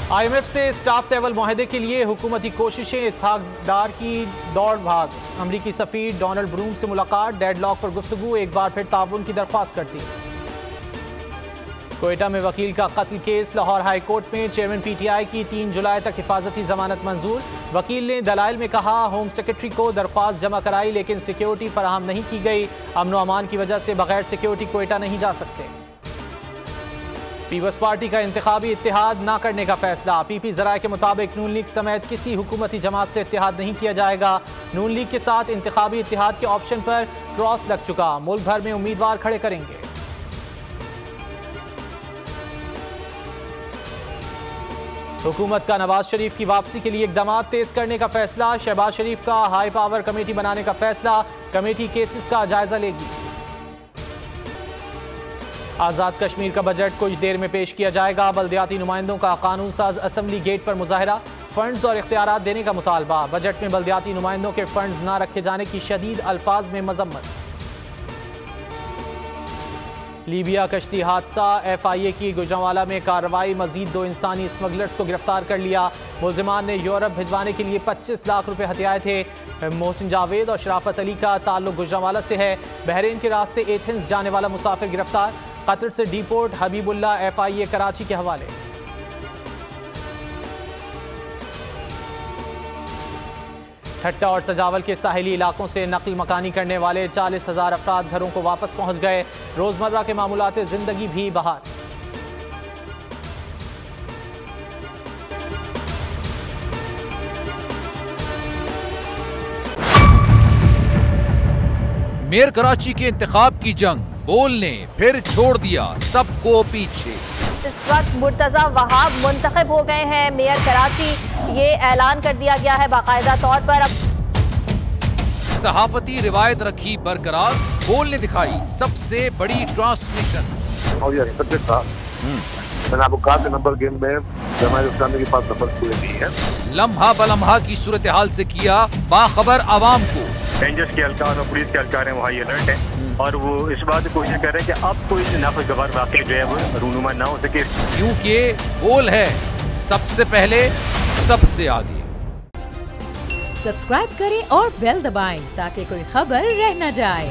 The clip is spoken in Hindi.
IMF से स्टाफ लेवल मुआहदे के लिए हुकूमती कोशिशें, इसहाक डार की दौड़ भाग। अमरीकी सफीर डोनाल्ड ब्रूम से मुलाकात, डेडलॉक पर गुफ्तगू, एक बार फिर ताउन की दरख्वास्त करती। कोयटा में वकील का कत्ल केस, लाहौर हाई कोर्ट में चेयरमैन PTI की 3 जुलाई तक हिफाजती जमानत मंजूर। वकील ने दलाइल में कहा होम सेक्रेटरी को दरख्वास्त जमा कराई लेकिन सिक्योरिटी फराहम नहीं की गई। अमन व अमान की वजह से बगैर सिक्योरिटी कोयटा नहीं जा सकते। पीपल्स पार्टी का इंतखाबी इत्तेहाद न करने का फैसला। PP जराये के मुताबिक नून लीग समेत किसी हुकूमती जमात से इत्तेहाद नहीं किया जाएगा। नून लीग के साथ इंतखाबी इत्तेहाद के ऑप्शन पर क्रॉस लग चुका, मुल्क भर में उम्मीदवार खड़े करेंगे। हुकूमत का नवाज शरीफ की वापसी के लिए इकदाम तेज करने का फैसला। शहबाज शरीफ का हाई पावर कमेटी बनाने का फैसला, कमेटी केसेस का जायजा लेगी। आज़ाद कश्मीर का बजट कुछ देर में पेश किया जाएगा। बल्दियाती नुमाइंदों का कानून साज असम्बली गेट पर मुजाहरा, फंड्स और इख्तियारात देने का मुतालबा। बजट में बल्दियाती नुमाइंदों के फंड्स न रखे जाने की शदीद अल्फाज में मजम्मत। लीबिया कश्ती हादसा, FIA की गुजरांवाला में कार्रवाई, मजीद 2 इंसानी स्मगलर्स को गिरफ्तार कर लिया। मुलजिमान ने यूरोप भिजवाने के लिए 25 लाख रुपए हथियाए थे। मोहसिन जावेद और शराफत अली का ताल्लुक गुजरांवाला से है। बहरीन के रास्ते एथेंस जाने वाला मुसाफिर गिरफ्तार। कतर से डिपोर्ट हबीबुल्ला FIA कराची के हवाले। ठट्टा और सजावल के साहिली इलाकों से नकल मकानी करने वाले 40,000 अफराद घरों को वापस पहुंच गए। रोजमर्रा के मामूलात जिंदगी भी बहाल। मेयर कराची के इंतखाब की जंग, बोल ने फिर छोड़ दिया सबको पीछे। इस वक्त मुर्तजा वहाब मुंतखब हो गए हैं मेयर कराची, ये ऐलान कर दिया गया है बाकायदा तौर पर। अब सहाफती रिवायत रखी बरकरार, बोल ने दिखाई सबसे बड़ी ट्रांसमिशन। और ये एक्सपेक्टेड था। मैंने आपको कहा कि नंबर गेम में जमात इस्लामी के पास नंबर पूरे नहीं है। लम्हा बलम्हा की सूरत हाल से किया बाखबर आवाम को। रेंजर्स के एहलकार और पुलिस के एहलकार हैं वो हाई अलर्ट है और वो इस बात की कोशिश कर रहे हैं कि अब कोई नाखुशगवार वाक़या जो है वो रूनुमा ना हो सके, क्योंकि बोल है सबसे पहले सबसे आगे। सब्सक्राइब करें और बेल दबाएं ताकि कोई खबर रह न जाए।